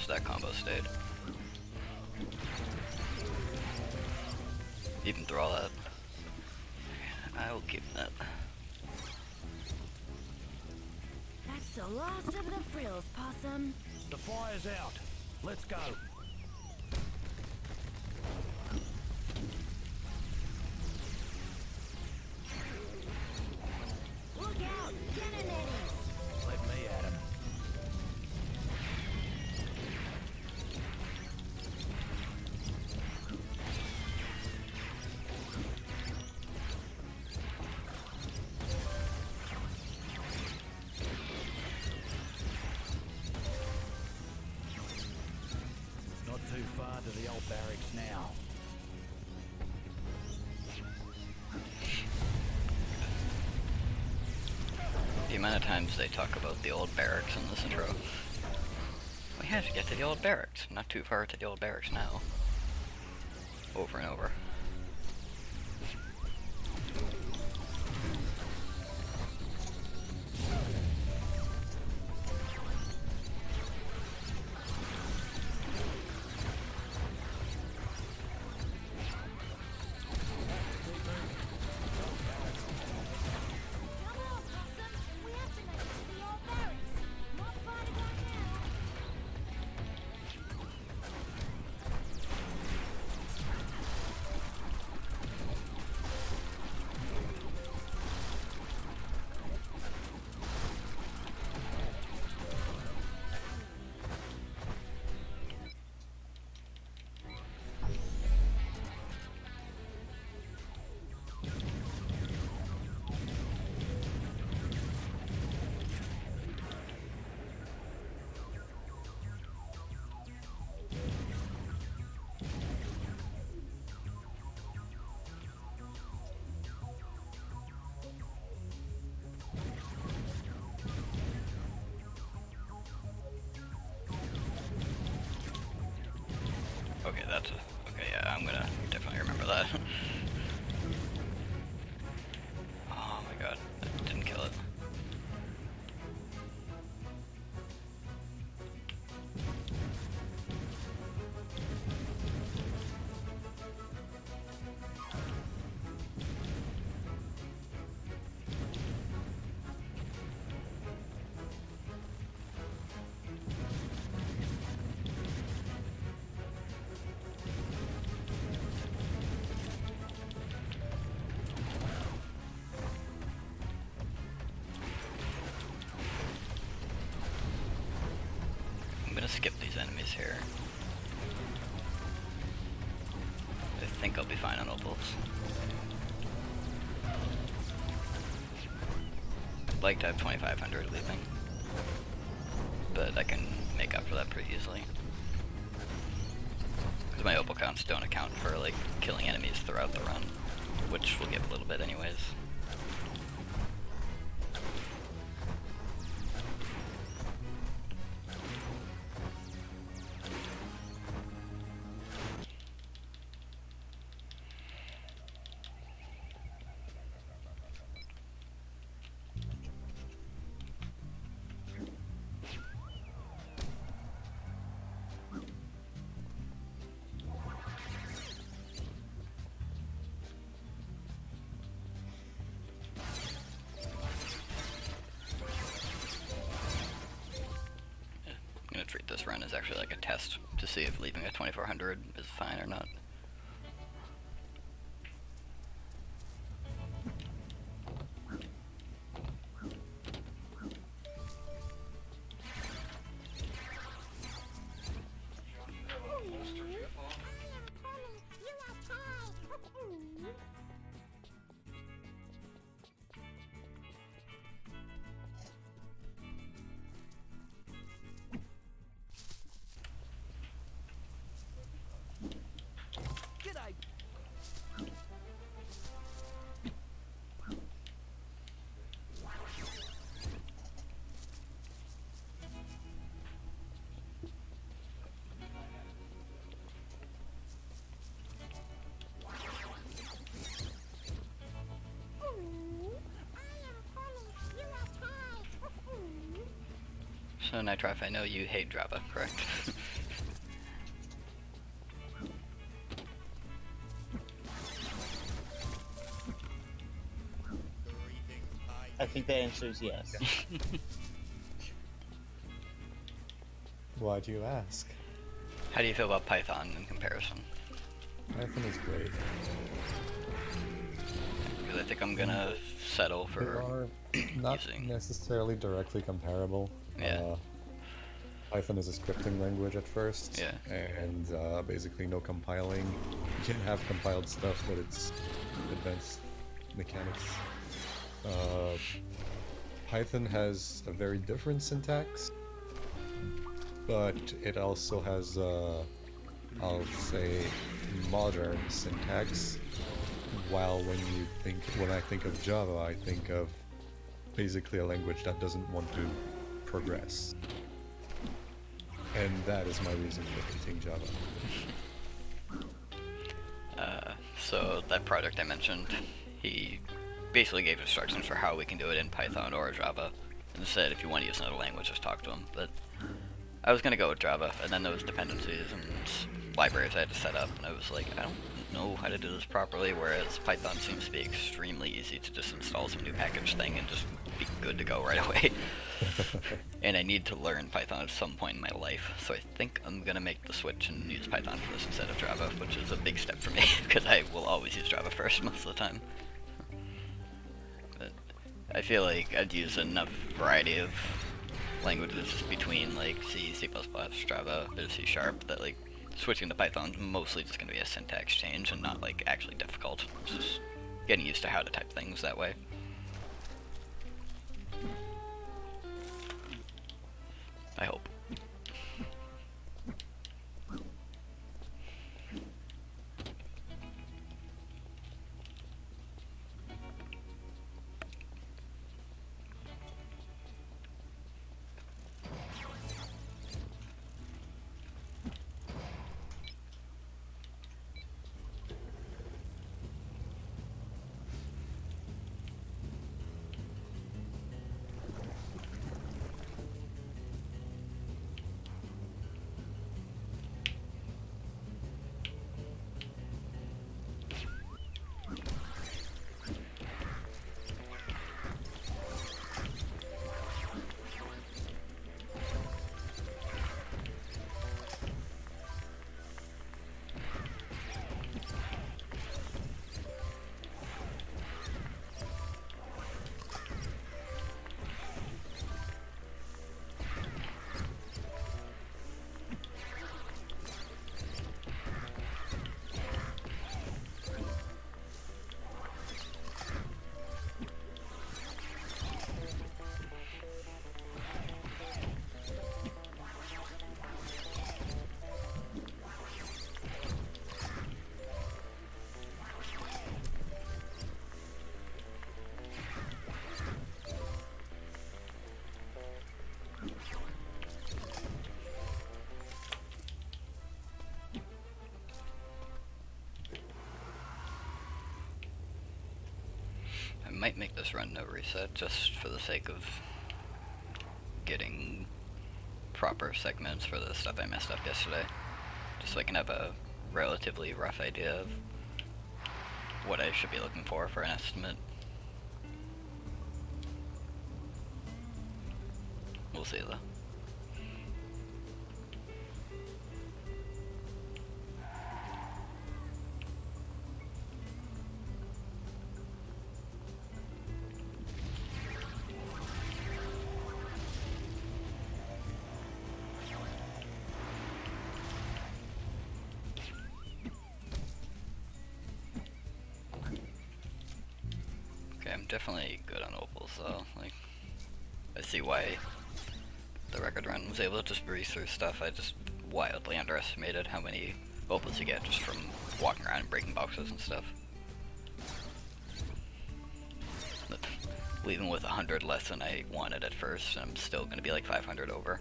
much that combo stayed. Even through all that. I will keep that. That's the last of the frills, Possum. The fire's out. Let's go. Look out! Cannonades! Let me at him. Not too far to the old barracks now. The amount of times they talk about the old barracks in this intro. We have to get to the old barracks. Not too far to the old barracks now. Over and over. Come on, Possum! We have to make it to the old barracks! Not fighting right now! Okay, that's a... Okay, yeah, I'm gonna definitely remember that. Oh my god, that didn't kill it. I'm gonna skip these enemies here. I think I'll be fine on opals. I'd like to have 2500 leaving, but I can make up for that pretty easily. Because my opal counts don't account for like killing enemies throughout the run, which we'll give a little bit anyways. I'm gonna treat this run as actually like a test to see if leaving a 2400 is fine or not. So Nitrof, I know you hate Java, correct? I think the answer is yes. Why do you ask? How do you feel about Python in comparison? Python is great. Because I think I'm gonna settle They for are not using- necessarily directly comparable. Yeah. Python is a scripting language at first, Yeah. and basically no compiling. You can have compiled stuff, but it's advanced mechanics. Python has a very different syntax, but it also has, I'll say, modern syntax. While when I think of Java, I think of basically a language that doesn't want to progress. And that is my reason for hating Java. So that project I mentioned, he basically gave instructions for how we can do it in Python or Java, and said if you want to use another language, just talk to him. But I was gonna go with Java, and then there was dependencies and libraries I had to set up, and I was like, I don't know how to do this properly, whereas Python seems to be extremely easy to just install some new package thing and just be good to go right away. And I need to learn Python at some point in my life, so I think I'm gonna make the switch and use Python for this instead of Java, which is a big step for me, because I will always use Java first most of the time. But I feel like I'd use enough variety of languages between like C, C++, Java, a bit of C# that like switching to Python is mostly just gonna be a syntax change and not like actually difficult. It's just getting used to how to type things that way. I hope. I might make this run no reset just for the sake of getting proper segments for the stuff I messed up yesterday. Just so I can have a relatively rough idea of what I should be looking for an estimate. We'll see though. Okay, I'm definitely good on opals though. Like, I see why the record run was able to just breeze through stuff. I just wildly underestimated how many opals you get just from walking around and breaking boxes and stuff. But even with 100 less than I wanted at first, I'm still gonna be like 500 over.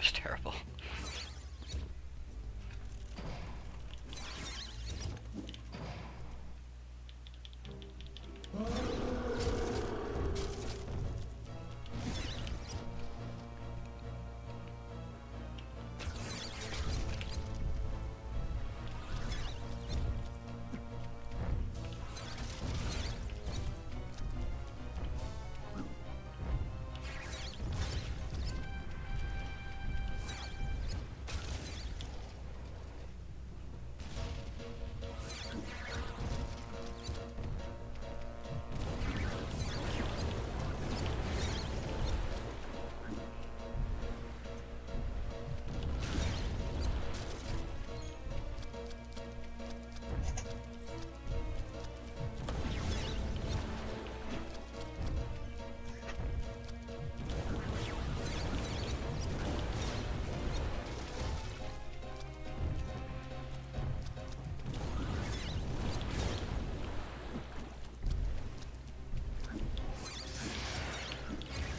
was terrible.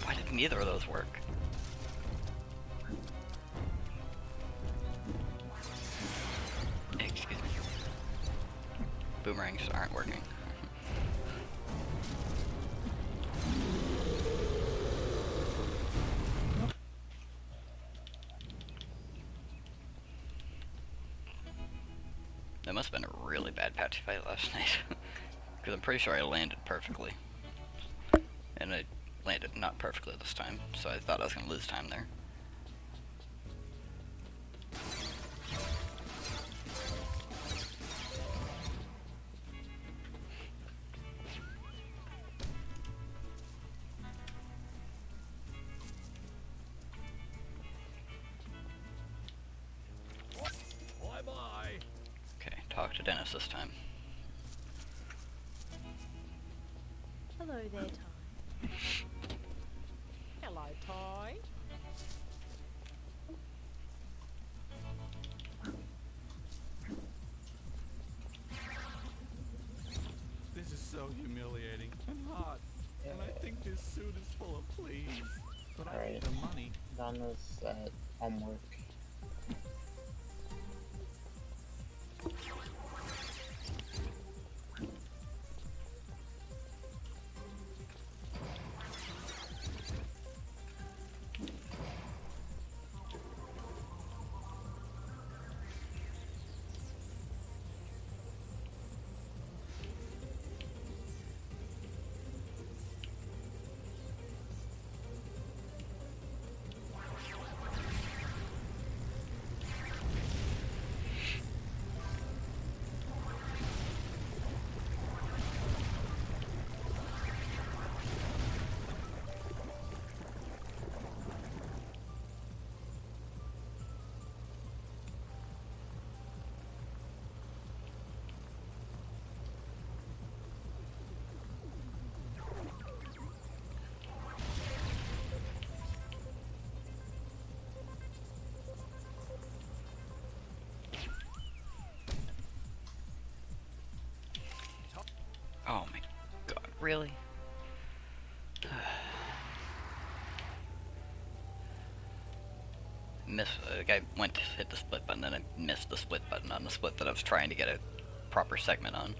Why did neither of those work? Excuse me. Boomerangs aren't working. That must have been a really bad patchy fight last night. Because I'm pretty sure I landed perfectly. And I landed not perfectly this time, so I thought I was going to lose time there. Bye-bye. Okay, talk to Dennis this time. Hello there, Ty. Hello, Ty. This is so humiliating and hot. And I think this suit is full of fleas. But I Alright. need the money. Donna's homework. Oh my god, really? I went to hit the split button and I missed the split button on the split that I was trying to get a proper segment on.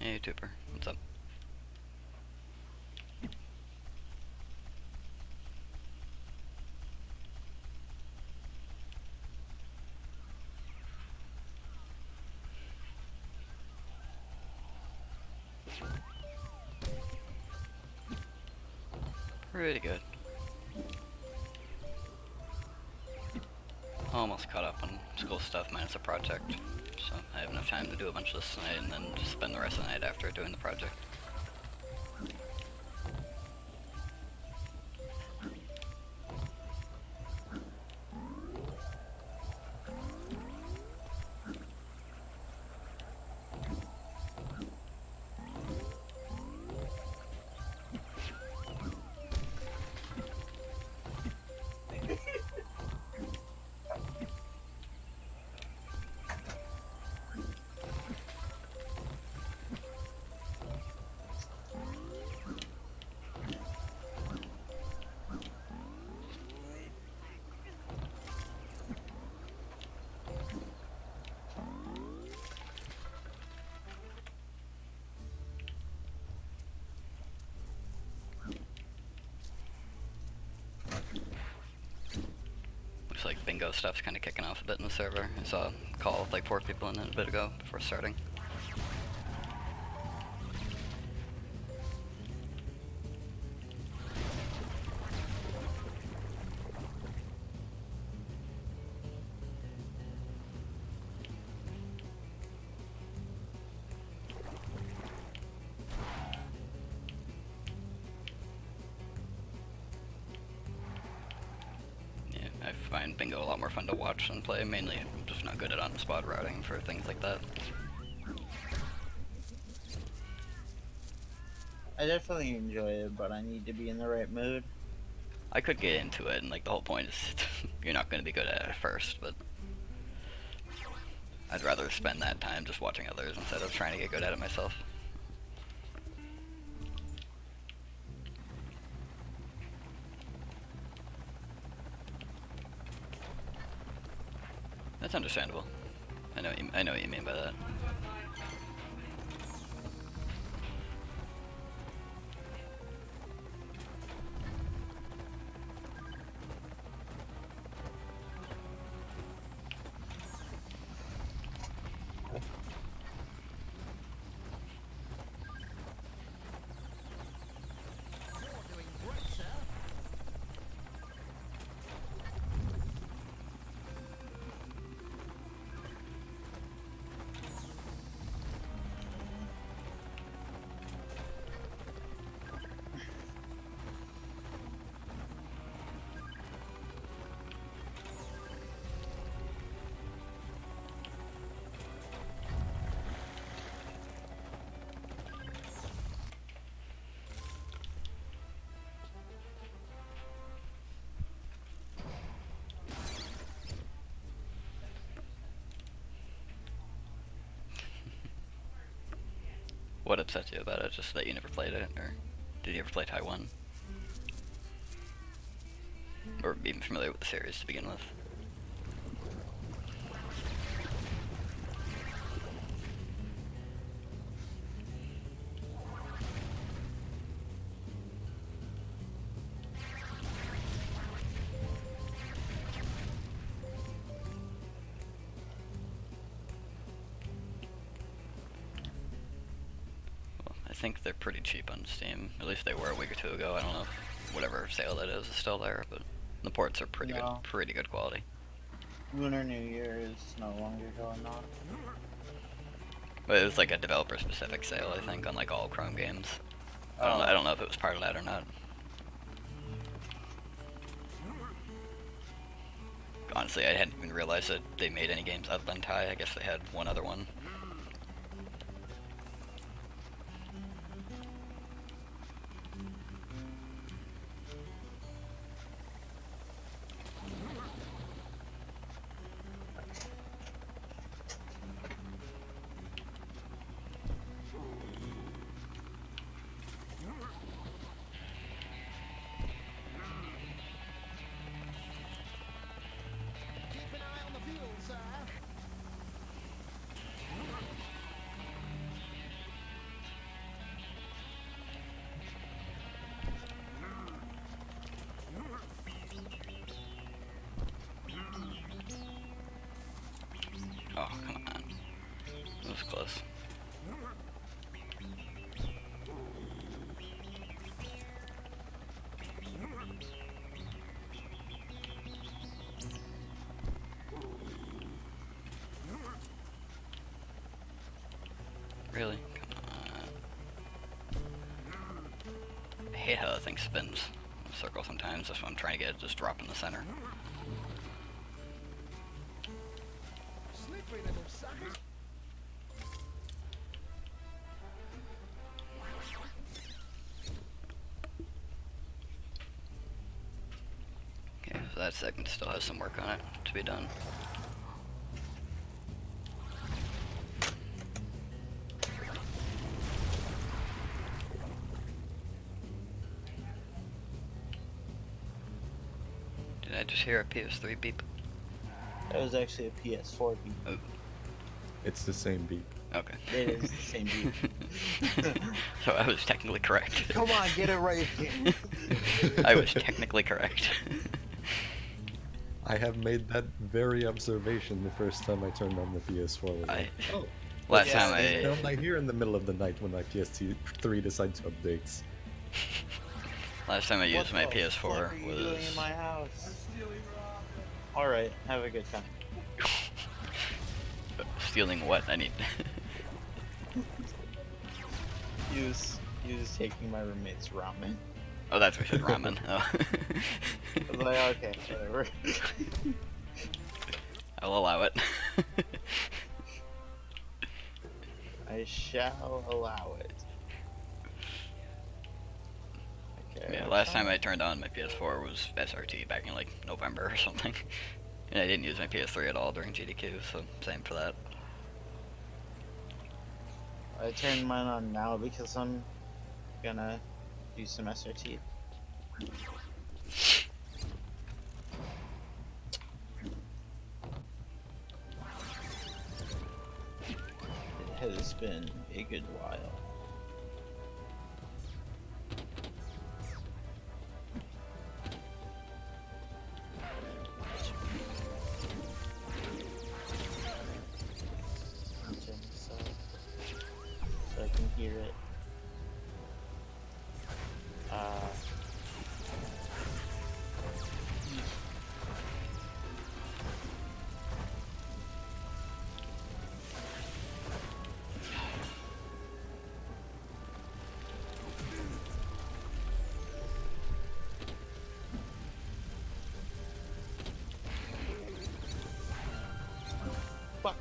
Hey, YouTuber, what's up? Pretty good. Almost caught up on school stuff minus a project, so I have enough time to do a bunch of this tonight and then just spend the rest of the night after doing the project. Looks like bingo stuff's kind of kicking off a bit in the server. I saw a call with like 4 people in it a bit ago before starting. Yeah, I find bingo a lot more fun to watch than play. Mainly, I'm just not good at on-spot routing for things like that. I definitely enjoy it, but I need to be in the right mood. I could get into it, and like the whole point is you're not going to be good at it at first, but I'd rather spend that time just watching others instead of trying to get good at it myself. That's understandable. I know what you mean by that. What upsets you about it? Just that you never played it, or did you ever play Taiwan? Or even familiar with the series to begin with? I think they're pretty cheap on Steam. At least they were a week or two ago. I don't know if whatever sale that is still there, but the ports are pretty No. good, pretty good quality. Lunar New Year is no longer going on. But it was like a developer-specific sale, I think, on like all Chrome games. I don't know if it was part of that or not. Honestly, I hadn't even realized that they made any games other than Tai. I guess they had one other one. Keep an eye on the fuel, sir. Really? Come on. I hate how that thing spins in a circle sometimes. That's what I'm trying to get it to just drop in the center. Slippery little suckers. Okay, so that segment still has some work on it to be done. Did I just hear a PS3 beep? That was actually a PS4 beat. Oh, It's the same beat. okay. It is the same beat. So I was technically correct. Come on, get it right. I was technically correct. I have made that very observation the first time I turned on the PS4. I Oh, last Yeah, time you you know, I I hear in the middle of the night when my PS3 decides to update. last time I What used my the PS4 fuck are you doing was in my house? Alright, have a good time. stealing what? I need. He was taking my roommate's ramen. Oh, that's what I said. Ramen. Oh. I was like, okay, whatever. I'll allow it. I shall allow it. Okay. Yeah, last time I turned on my PS4 was SRT back in like November or something. And I didn't use my PS3 at all during GDQ, so same for that. I turned mine on now because I'm gonna do some SRT. It has been a good while. Turn this up so I can hear it. Fuck.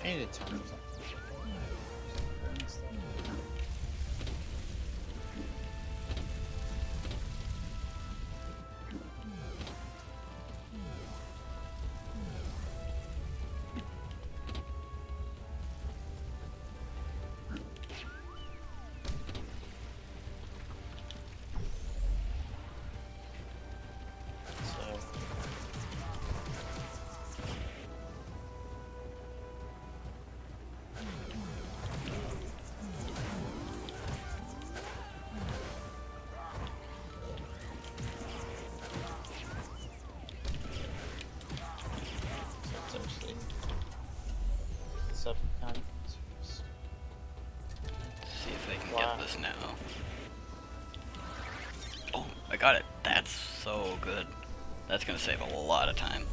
I need to turn something. So that's actually subcon. See if I can Wow. get this now. Oh, I got it. That's so good. That's gonna save a lot of time.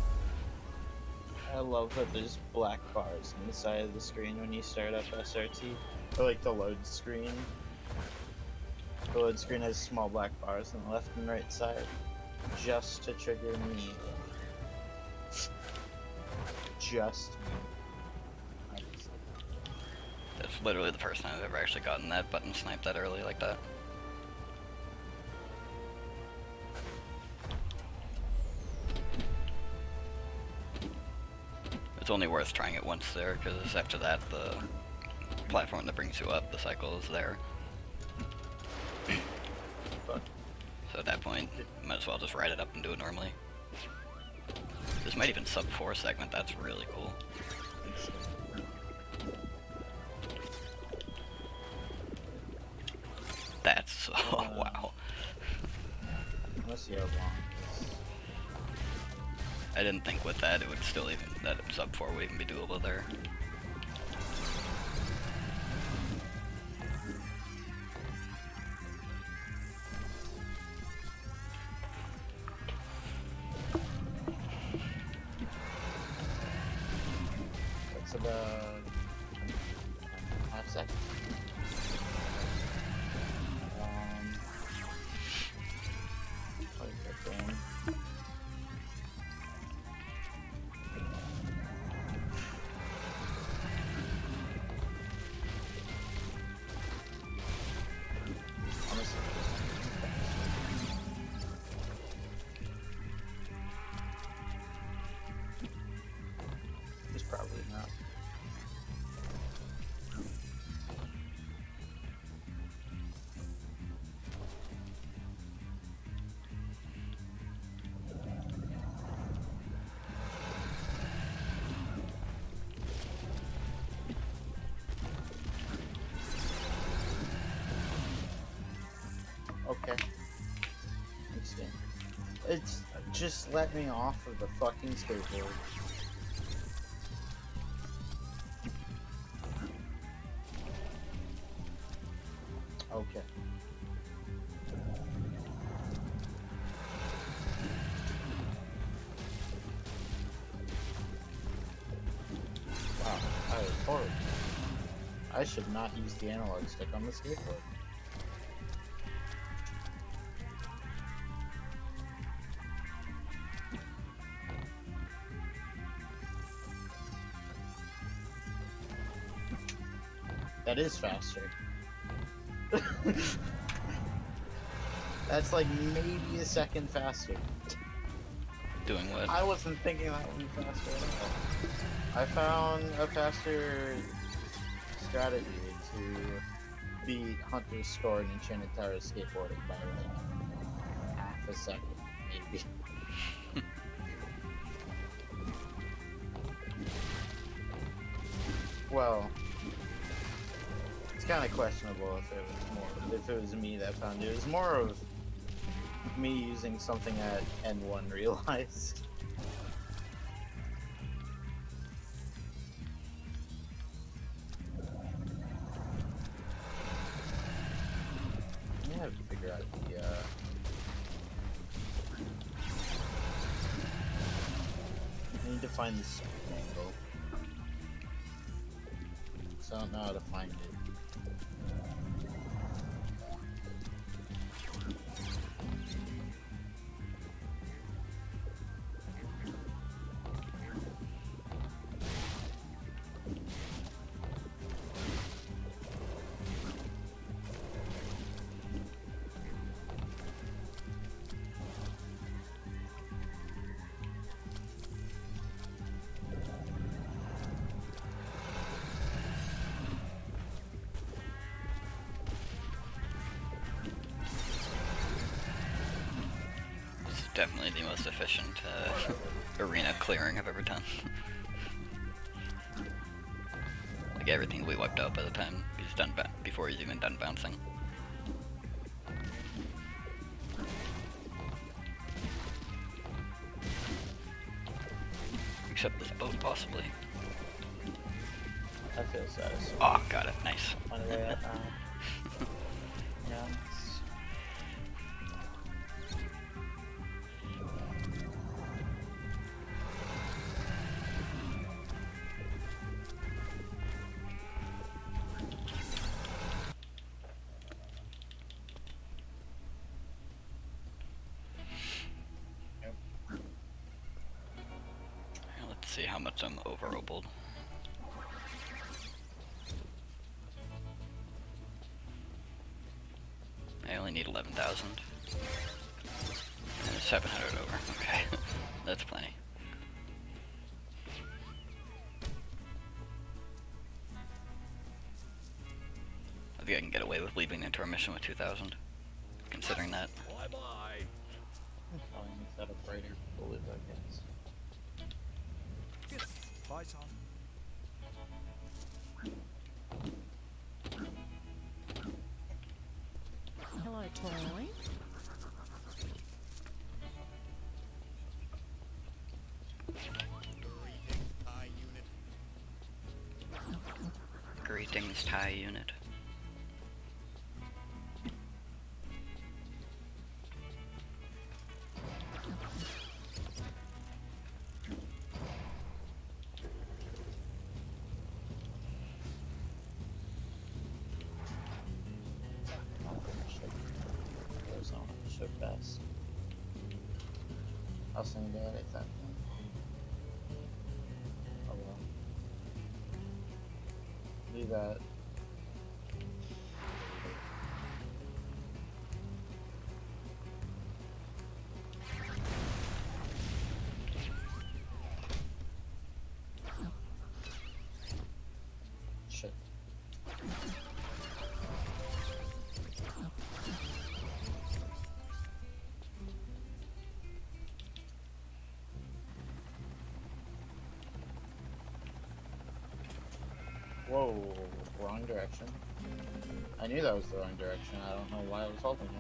I love that there's black bars on the side of the screen when you start up SRT. Or like the load screen. The load screen has small black bars on the left and right side. Just to trigger me. Just me. Obviously. That's literally the first time I've ever actually gotten that button sniped that early like that. It's only worth trying it once there, because after that the platform that brings you up, the cycle is there. Fuck. So at that point, might as well just ride it up and do it normally. This might even sub 4 segment, that's really cool. That's so, wow. Let's see how long this. I didn't think with that it would still even, that sub 4 would even be doable there. That's about half second. Play that game. Honestly, it's probably not. Okay. Let's see. It's just let me off of the fucking skateboard. Okay. Wow, that was horrible. I should not use the analog stick on the skateboard. That is faster. That's like maybe a second faster. Doing what? I wasn't thinking that would be faster at all. I found a faster strategy to beat Hunter's score in Enchanted Tower skateboarding by like half a second, maybe. Well, it's kind of questionable if it was me that found it. It was more of me using something at N1 realized. I have to figure out the I need to find this angle. So I don't know how to find it. This is definitely the most efficient arena clearing I've ever done. Like everything we wiped out by the time he's done before he's even done bouncing. Except this boat, possibly. I feel satisfied. Oh, got it. Nice. On the way up now. Yeah. Let's see how much I'm over-opaled. I only need 11,000. And 700 over. Okay. That's plenty. with leaving intermission with 2,000, considering that. Bye bye. Probably makes that a brighter blue, I guess. Bye, son. Hello, toy. Greetings, TIE unit. Goes on so fast. I'll send that at that. Oh well. Do that. Shit. Whoa, wrong direction. I knew that was the wrong direction. I don't know why I was holding it.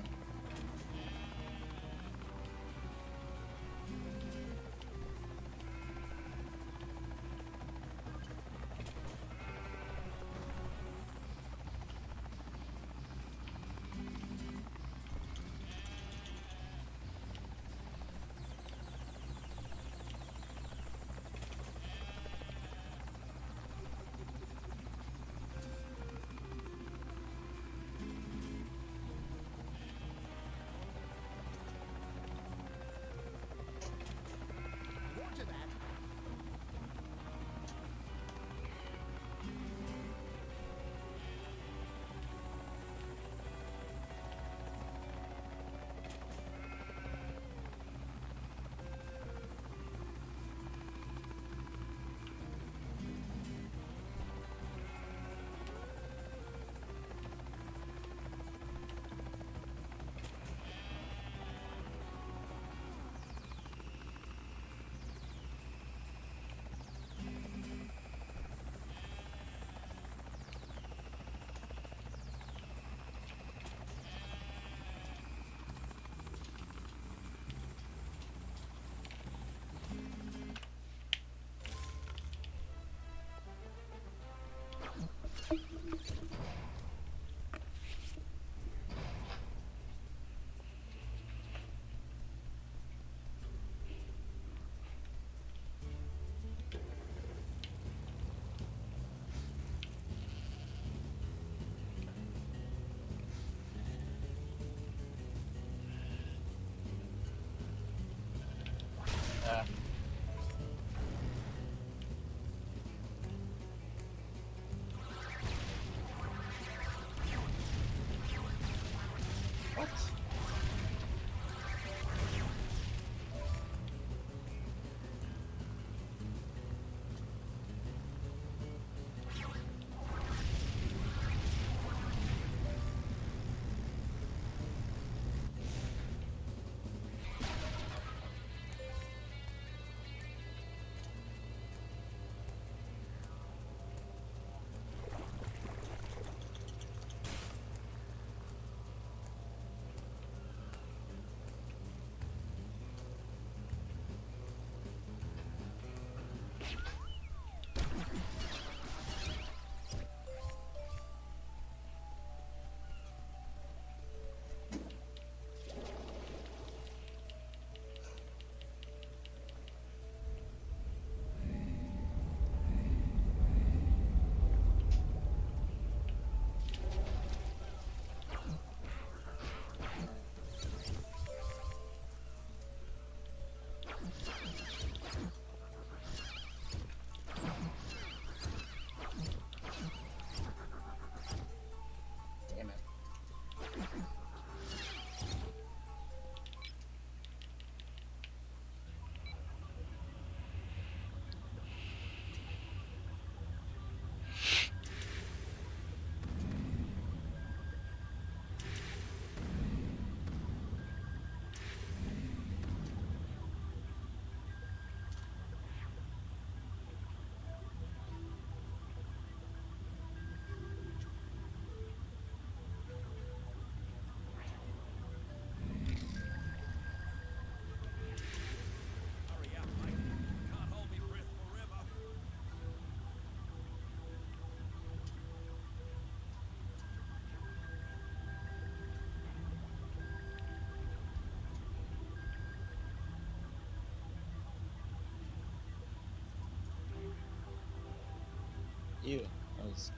Ew, that was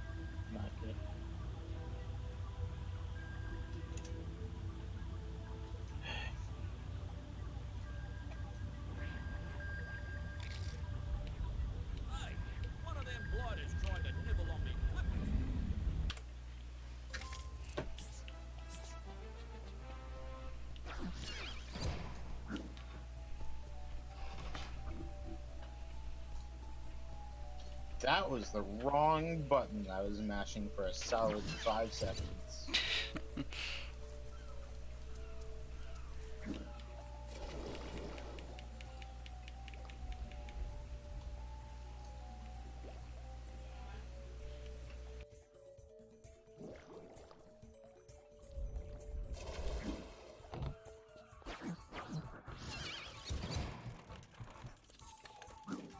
not good. Hey, one of them blighters tried to nibble on me whip. That was the wrong button I was mashing for a solid 5 seconds.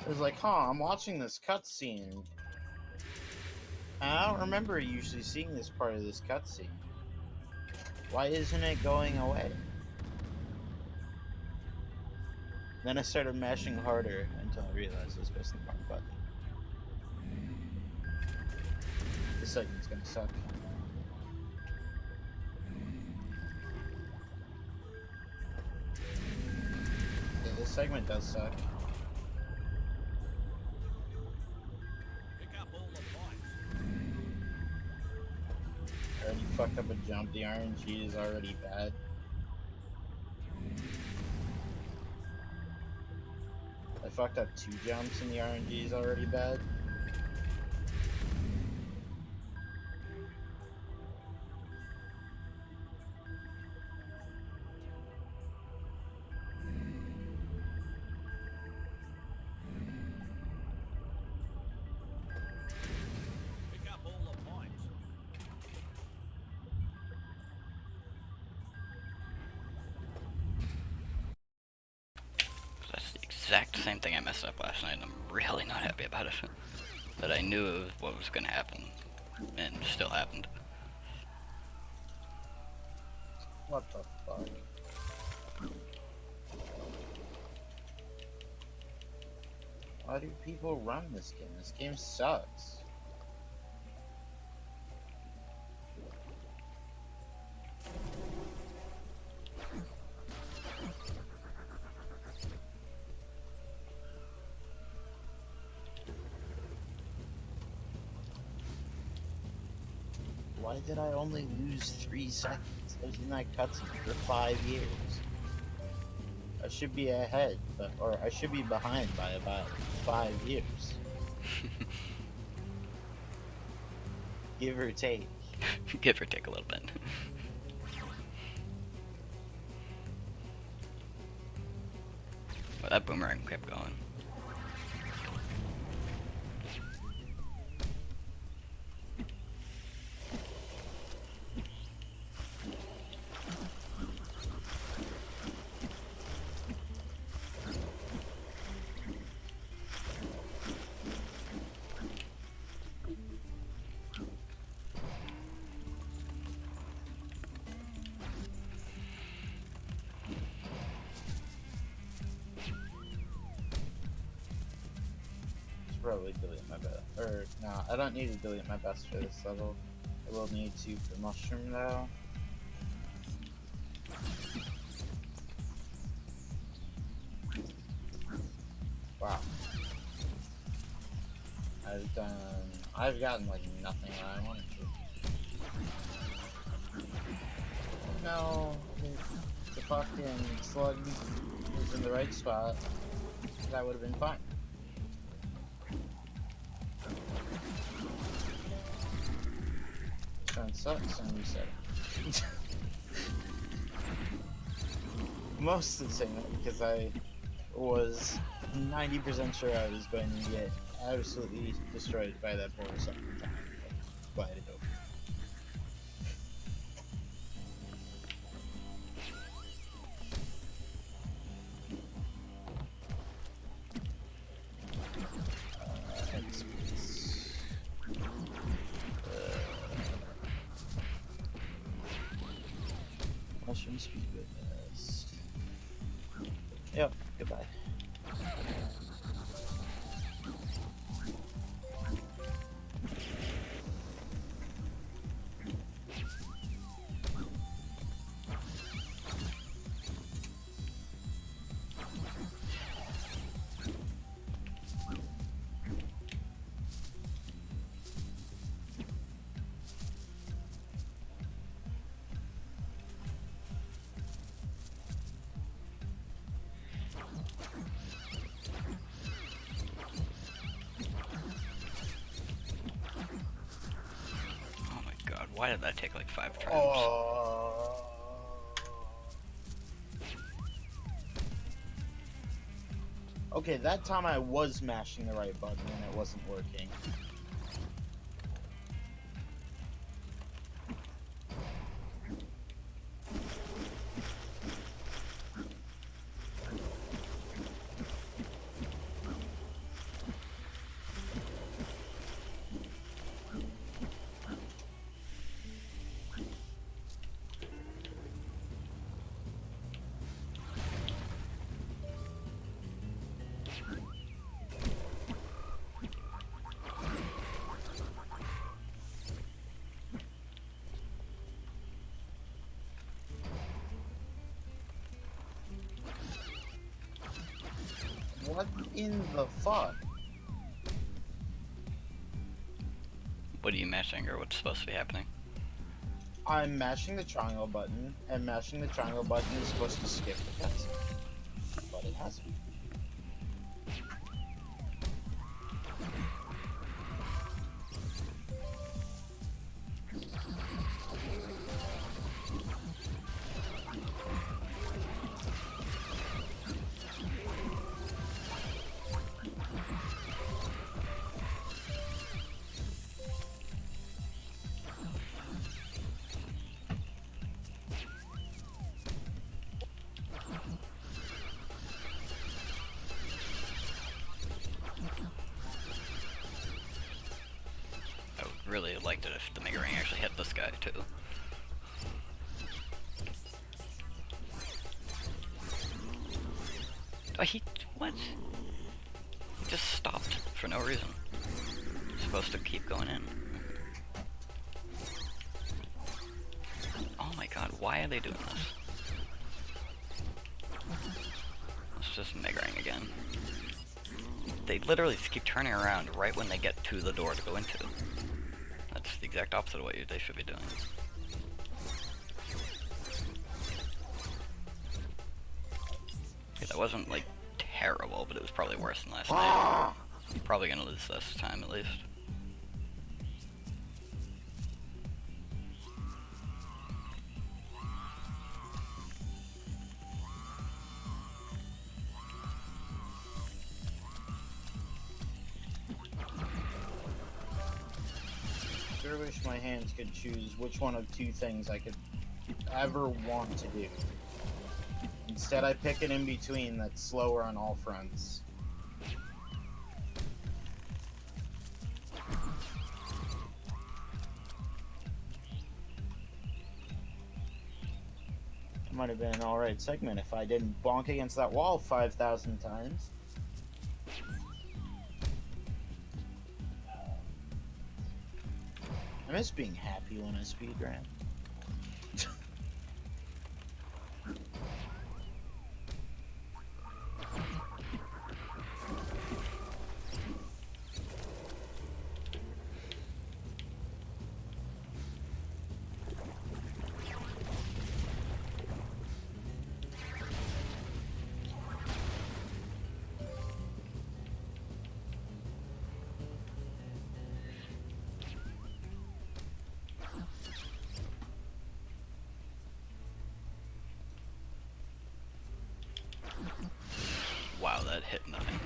It was like, huh, I'm watching this cutscene. I don't remember usually seeing this part of this cutscene. Why isn't it going away? Then I started mashing harder until I realized I was pressing the wrong button. This segment's gonna suck. Yeah, this segment does suck. Pick up all the bites. I already fucked up a jump. The RNG is already bad. I fucked up 2 jumps and the RNG is already bad. Pick up all the bites. That's the exact same thing I messed up last night, and I'm really not happy about it. But I knew it was what was gonna happen, and still happened. What the fuck? Why do people run this game? This game sucks. Why did I only lose 3 seconds? I was in that cutscene for 5 years. I should be ahead, or I should be behind by about 5 years. Give or take. Give or take a little bit. Well, that boomerang kept going. Probably delete my best. Or, no, I don't need to delete my best for this level. I will need to for mushroom though. Wow. I've gotten like nothing that I wanted to. No, the fucking slug was in the right spot. That would have been fine. That sucks and reset it. Most of the segment because I was 90% sure I was going to get absolutely destroyed by that boar second time. Glad it over. Mushroom speed witness. Yep, goodbye. Why did that take like 5 turns? Oh. Okay, that time I was mashing the right button and it wasn't working. What in the fuck? What are you mashing, or what's supposed to be happening? I'm mashing the triangle button, and mashing the triangle button is supposed to skip the cutscene. But it hasn't. I would really have liked it if the Mega Ring actually hit this guy too. Oh, what? He just stopped for no reason. He's supposed to keep going in. Oh my god, why are they doing this? Let's just Mega Ring again. They literally just keep turning around right when they get to the door to go into. That's the exact opposite of what they should be doing. Okay, that wasn't like terrible, but it was probably worse than last night. Probably gonna lose this time at least. Sure wish my hands could choose which one of two things I could ever want to do. Instead, I pick an in-between that's slower on all fronts. It might have been an alright segment if I didn't bonk against that wall 5,000 times. I miss being happy when I speedrun. Wow, that hit nothing.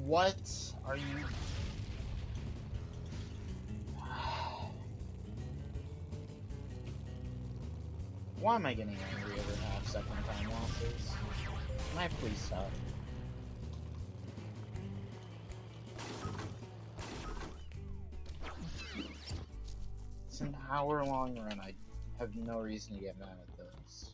What are you... Why am I getting angry over half-second time losses? Can I please stop? It's an hour-long run. I have no reason to get mad at this.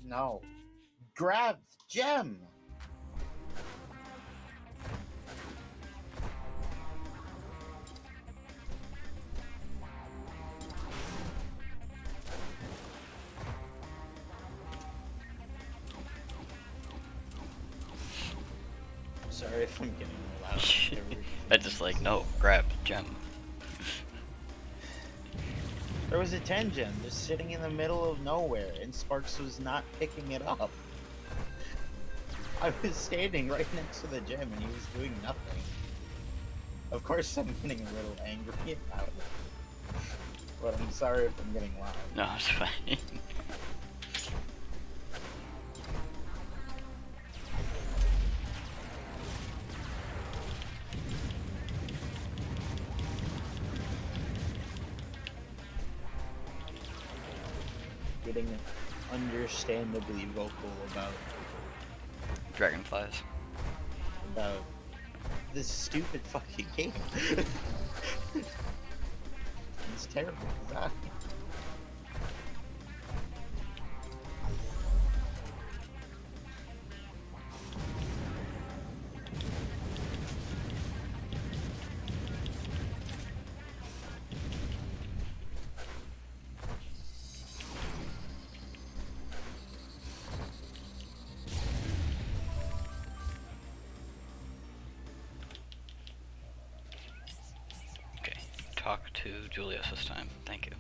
No. Grab gem! Sorry if I'm getting loud. I just like, no, grab gem. There was a 10 gem just sitting in the middle of nowhere, and Sparks was not picking it up. I was standing right next to the gem, and he was doing nothing. Of course, I'm getting a little angry about it. But I'm sorry if I'm getting loud. No, it's fine. getting understandably vocal Dragonflies. about this stupid fucking game. It's terrible design. Okay, talk to Julius this time. Thank you.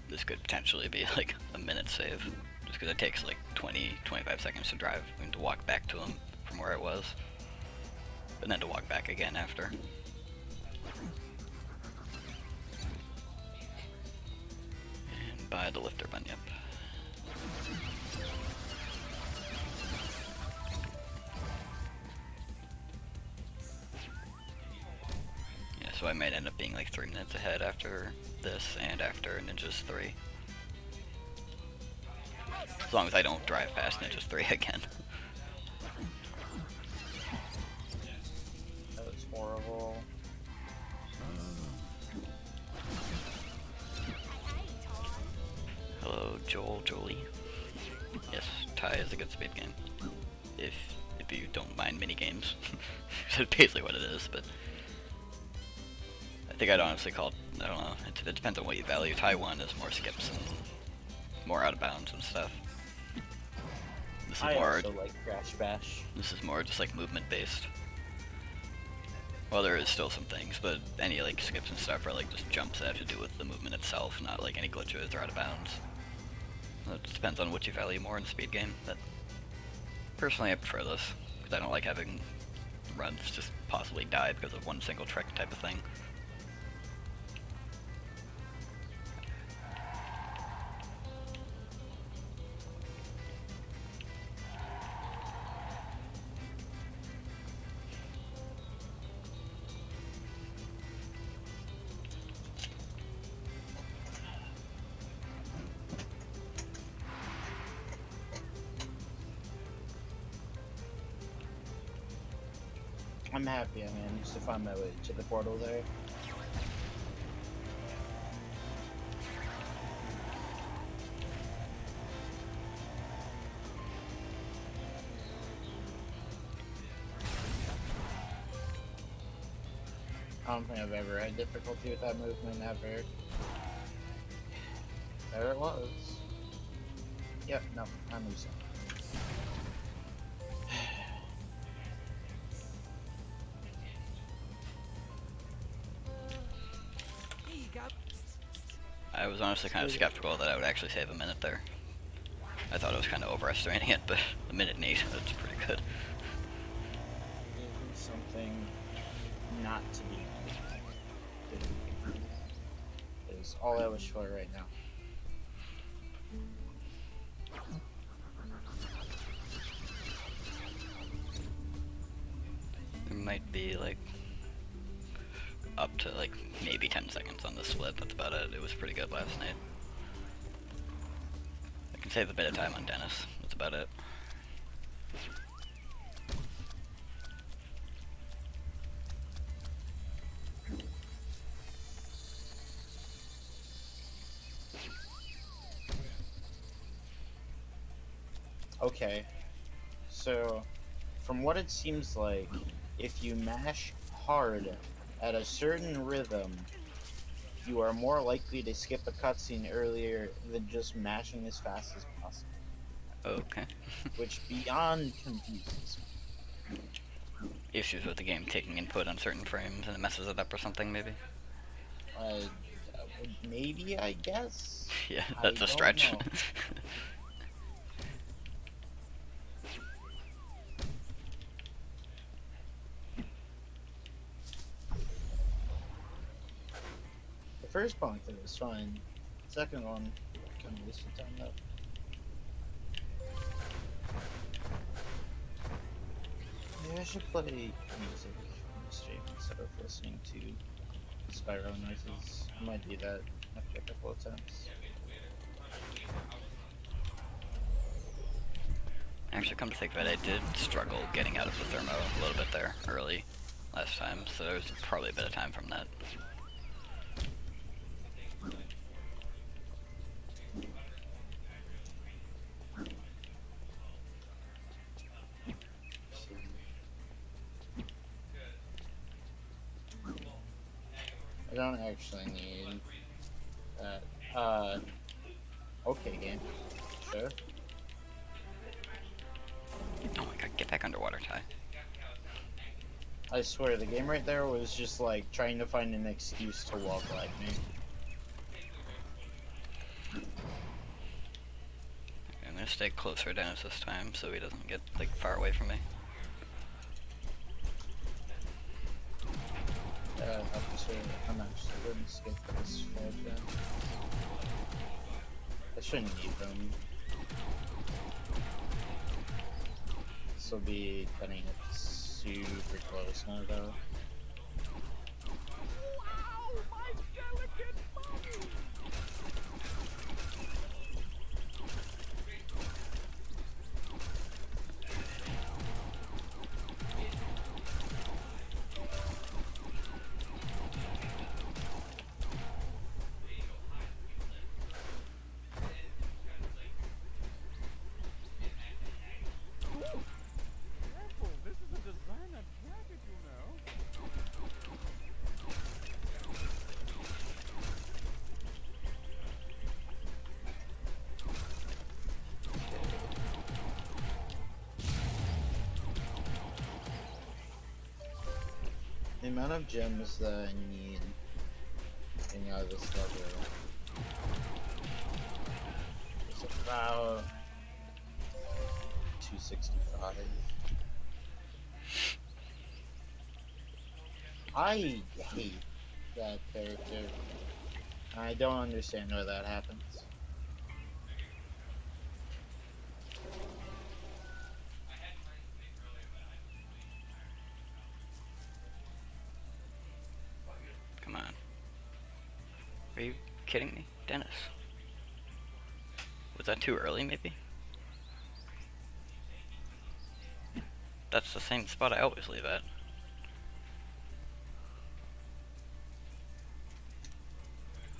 This could potentially be like a minute save, just because it takes like 20-25 seconds to drive and to walk back to him from where it was, and then to walk back again after. And buy the lifter bunyip. Yeah, so I might end up being like 3 minutes ahead after this and after Ninjas 3. As long as I don't drive past Ninjas 3 again. That was horrible. Hello, Jolie. Yes, Ty is a good speed game. If you don't mind mini games. That's basically what it is, but I think I'd honestly call, I don't know, it depends on what you value. Ty 1 is more skips and more out of bounds and stuff. This is I more also like Crash Bash. This is more just like movement based. Well, there is still some things, but any like skips and stuff are like just jumps that have to do with the movement itself, not like any glitches or out of bounds. So it just depends on what you value more in the speed game. But personally, I prefer this because I don't like having runs just possibly die because of one single trick type of thing. I'm happy I managed to find my way to the portal there. I don't think I've ever had difficulty with that movement, ever. There it was. Yep, no, I'm losing. I was honestly kind of skeptical that I would actually save a minute there. I thought I was kind of overestimating it, but a minute and 8, that's pretty good. Something not to be. Is all I wish for right now. It might be like up to like maybe 10 seconds on the split. That's about it. It was pretty good last night. I can save a bit of time on Dennis. That's about it. Okay, so from what it seems like, if you mash hard at a certain rhythm, you are more likely to skip a cutscene earlier than just mashing as fast as possible. Okay. Which beyond confuses me. Issues with the game taking input on certain frames and it messes it up or something, maybe? Maybe, I guess? Yeah, I that's a don't stretch. know. The first punk thing was fine. Second one, kind of wasted time though. Maybe I should play music on the stream instead of listening to Spyro noises. I might do that after a couple of times. Actually, come to think of it, I did struggle getting out of the thermo a little bit there early last time, so there was probably a bit of time from that. I don't actually need that. Okay, game. Sure. Oh my god, get back underwater, Ty. I swear, the game right there was just like trying to find an excuse to wall glide me. I'm gonna stay closer to Dennis this time so he doesn't get like far away from me. Officer, I'm actually going to skip this fight then. I shouldn't need them. This will be cutting it super close now though. Wow, my delicate body! Careful, this is a designer jacket, you know. The amount of gems that I need getting out of this level is about 265. I hate that character. I don't understand why that happens. Come on. Are you kidding me? Dennis. Was that too early, maybe? That's the same spot I always leave at.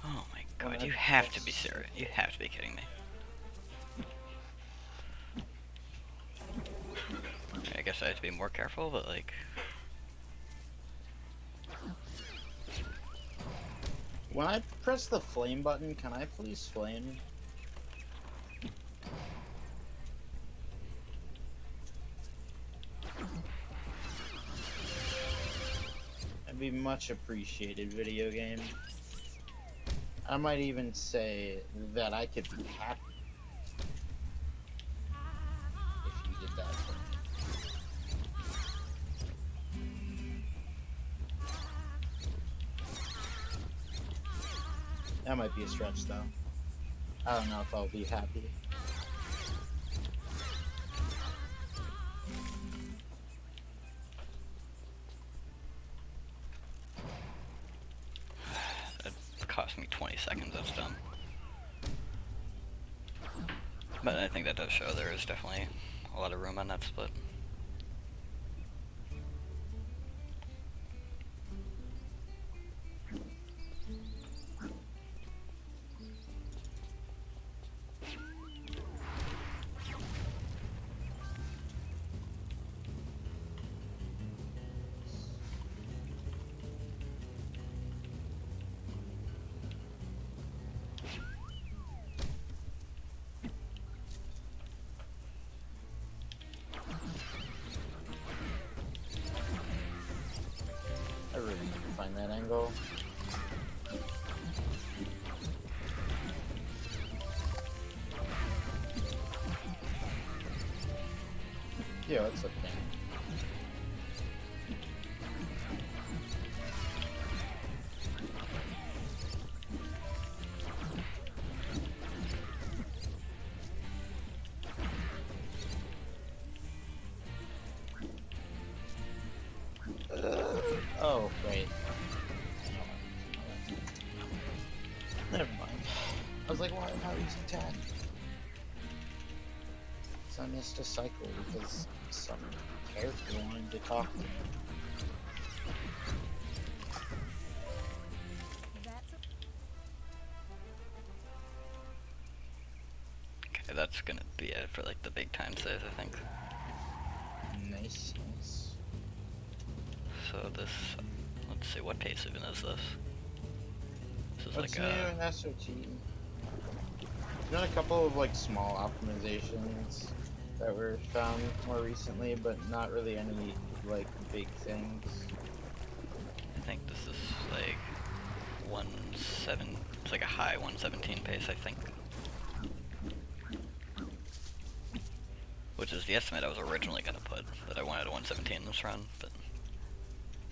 Oh my god, you have to be serious. You have to be kidding me. I guess I have to be more careful, but like... When I press the flame button, can I please flame? That'd be much appreciated, video game. I might even say that I could be happy if you did that for me. That might be a stretch though. I don't know if I'll be happy. That cost me 20 seconds, that's dumb. But I think that does show there is definitely a lot of room on that split. I really need to find that angle. Yeah, it's okay. Oh, wait. Never mind. I was like, why am I he's attack. So I missed a cycle because some character wanted to talk to me. That's a Okay, that's gonna be it for like the big time saves, I think. Nice, nice. So this, let's see, what pace even is this? This is What's like new a, in SRT? There's been a couple of like small optimizations that were found more recently, but not really any like big things. I think this is like 1.7, it's like a high 117 pace, I think. Which is the estimate I was originally gonna put, that I wanted a 117 in this run, but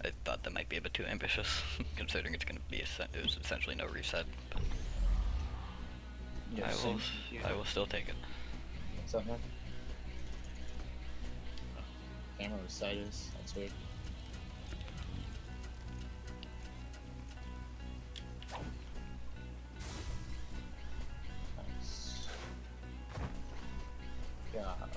I thought that might be a bit too ambitious, considering it's gonna be it was essentially no reset. But Yeah, I will still take it. What's up, man? Camera was sideways. That's weird. Nice. God.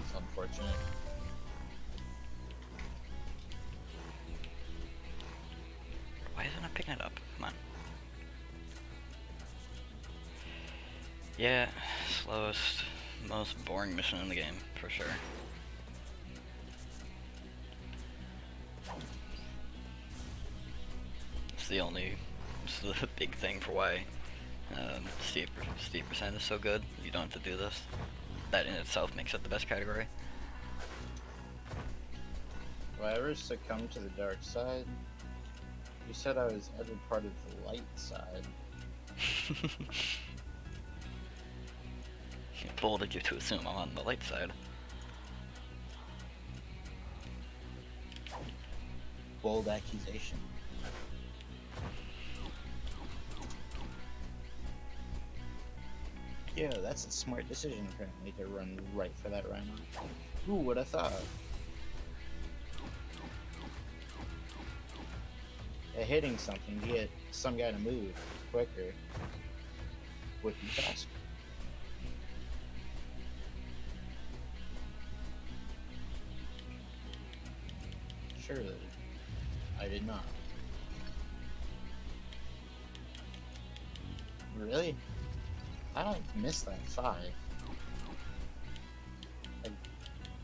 It's unfortunate. Why isn't it picking it up? Come on. Yeah, slowest, most boring mission in the game, for sure. It's the big thing for why steep percent is so good. You don't have to do this. That in itself makes it the best category. If I ever succumb to the dark side, you said I was ever part of the light side. Bold of you to assume I'm on the light side. Bold accusation. Yeah, that's a smart decision apparently to run right for that rhino. Who would have thought? Hitting something to get some guy to move quicker would be faster. Surely, I did not. Really? I don't miss that 5. I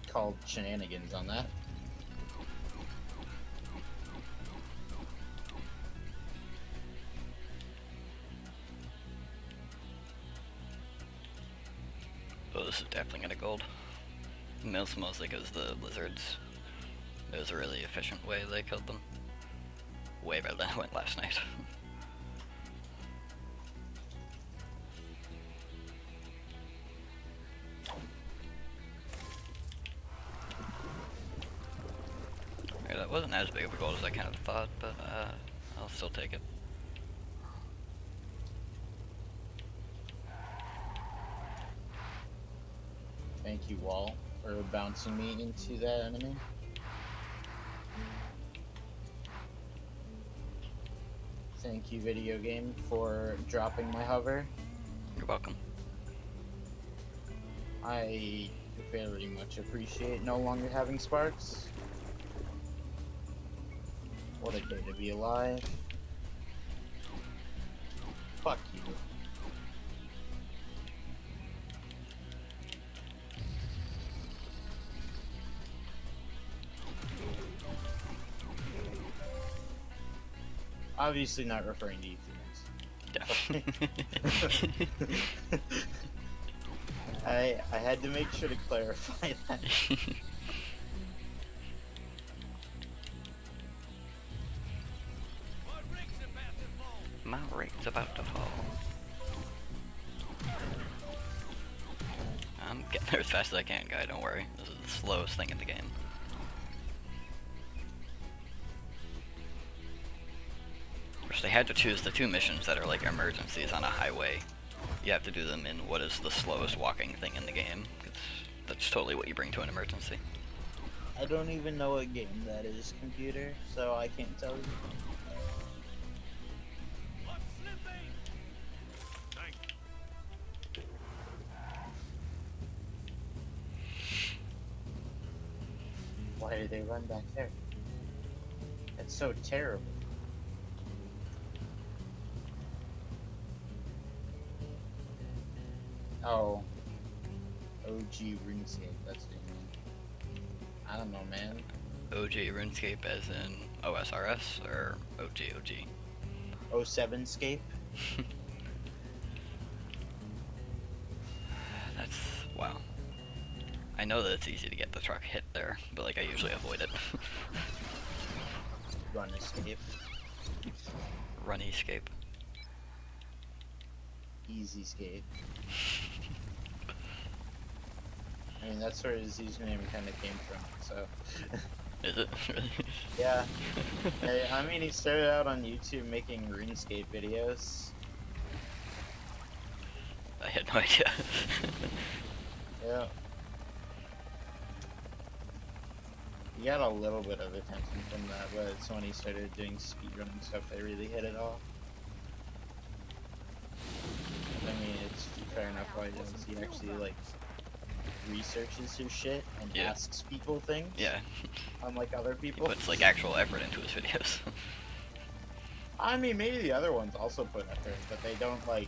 called shenanigans on that. Oh, this is definitely gonna gold. Mostly because the lizards. It was a really efficient way they killed them. Way better than I went last night. Okay, that wasn't as big of a goal as I kind of thought, but I'll still take it. Thank you, Wall, for bouncing me into that enemy. Thank you, video game, for dropping my hover. You're welcome. I very much appreciate no longer having sparks. What a day to be alive. Fuck you. Obviously not referring to you, Phoenix. I had to make sure to clarify that. My rate's about to fall. I'm getting there as fast as I can, guy, don't worry. This is the slowest thing in the game. if they had to choose the two missions that are like emergencies on a highway, you have to do them in what is the slowest walking thing in the game. That's totally what you bring to an emergency. I don't even know what game that is, computer, so I can't tell you. Why did they run back there? That's so terrible. Oh. OG RuneScape, that's what you mean. I don't know, man. OG RuneScape as in OSRS or OG? 07scape? That's, wow. I know that it's easy to get the truck hit there, but like I usually avoid it. Run escape. Run escape. Easy scape. I mean, that's where his username kind of came from, so. Is it? Really? Yeah. I mean, he started out on YouTube making RuneScape videos. I had no idea. Yeah. He got a little bit of attention from that, but it's when he started doing speedrunning stuff that really hit it off. I mean, it's fair enough why he actually, like, researches his shit and Yeah. asks people things, Yeah, unlike other he people. puts like actual effort into his videos. I mean, maybe the other ones also put effort, but they don't, like,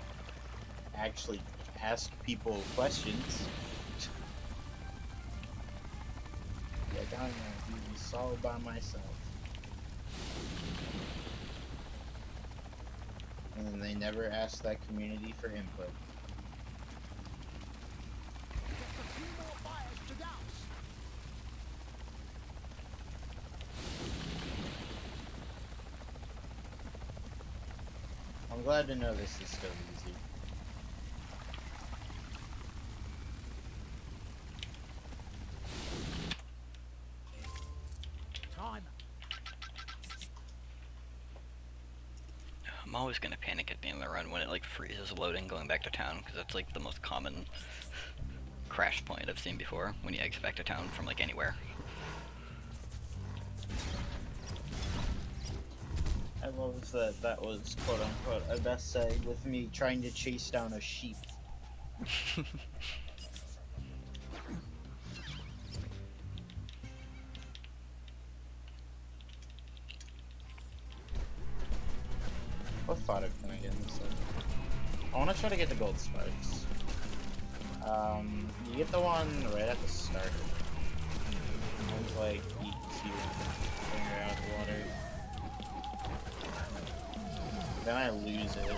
actually ask people questions. Yeah, down there, he was all by myself. And then they never ask that community for input. I'm glad to know this is still easy. Time. I'm always gonna panic at the end of the run when it like freezes loading going back to town, because that's like the most common crash point I've seen before when you exit back to town from like anywhere. I love that that was quote unquote a best say with me trying to chase down a sheep. What fodder can I get in this thing? I want to try to get the gold sparks. You get the one right at the start. One's like eats you when you're out of water. Then I lose it.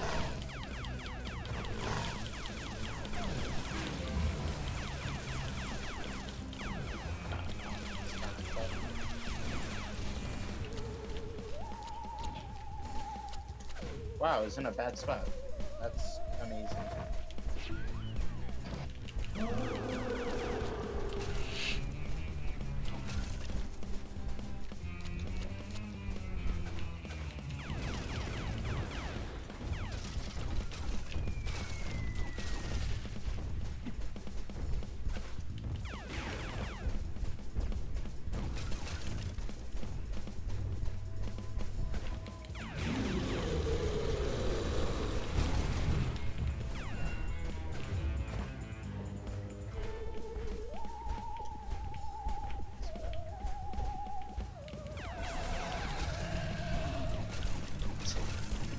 Wow, it's in a bad spot. That's amazing.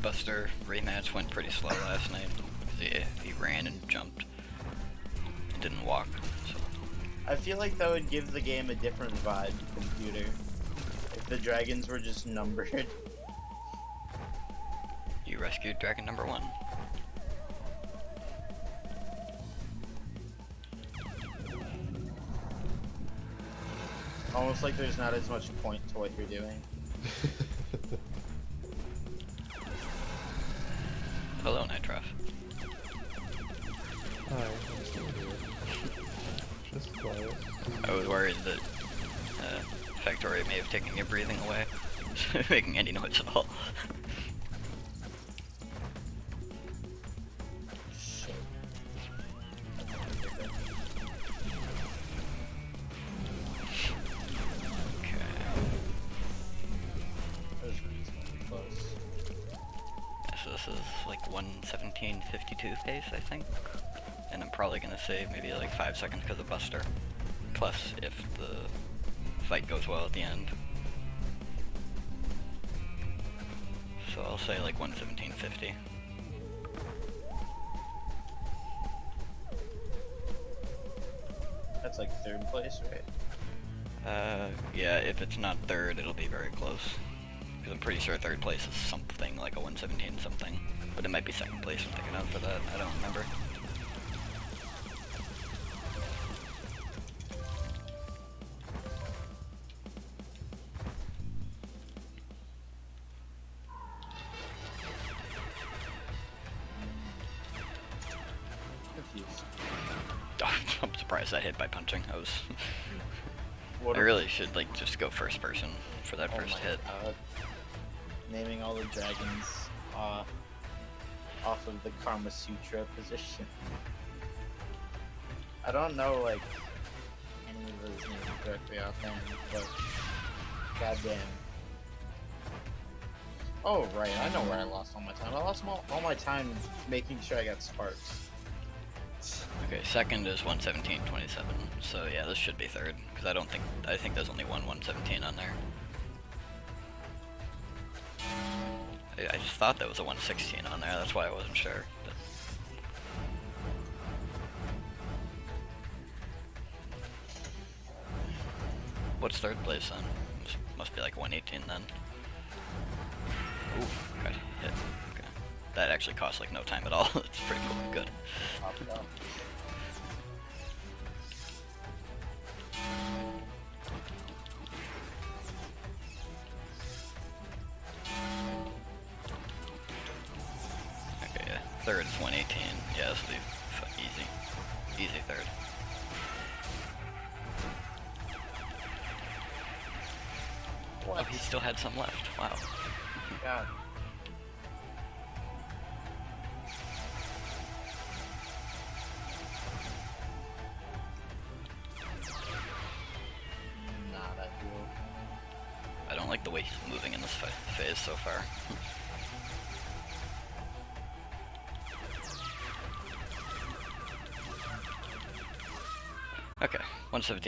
Buster rematch went pretty slow last night. 'Cause he ran and jumped. And didn't walk. So. I feel like that would give the game a different vibe, computer. If the dragons were just numbered. You rescued dragon number 1. Almost like there's not as much point to what you're doing. Hello, Nitroff. Hi, I'm still here. Just quiet. I was worried that Factorio may have taken your breathing away, making any noise at all. 1:17:52 pace, I think. And I'm probably gonna save maybe like 5 seconds because of Buster. Plus, if the fight goes well at the end. So I'll say like 1:17:50. That's like third place, right? Yeah, if it's not third, it'll be very close. Because I'm pretty sure third place is something like a 1:17 something. But it might be second place I'm thinking of for that. I don't remember. Confused. I'm surprised I hit by punching. I was. What I really should like just go first person for that oh first my hit. God. Naming all the dragons off of the Karma Sutra position. I don't know like any of those names directly offhand, but goddamn. Oh right, I know where I lost all my time. I lost all my time making sure I got sparks. Okay, second is 1:17:27. So yeah, this should be third because I think there's only one 1:17 on there. I just thought there was a 1:16 on there. That's why I wasn't sure. But... What's third place then? Must be like 1:18 then. Ooh, got hit. Okay. That actually costs like no time at all. It's pretty cool. Good. Pop it up. Okay, yeah. Third is 1:18. Yeah, this will be easy. Easy third. What? Oh, he still had some left. Wow. God. Not ideal. I don't like the way he's moving in this phase so far. Okay, 1:17.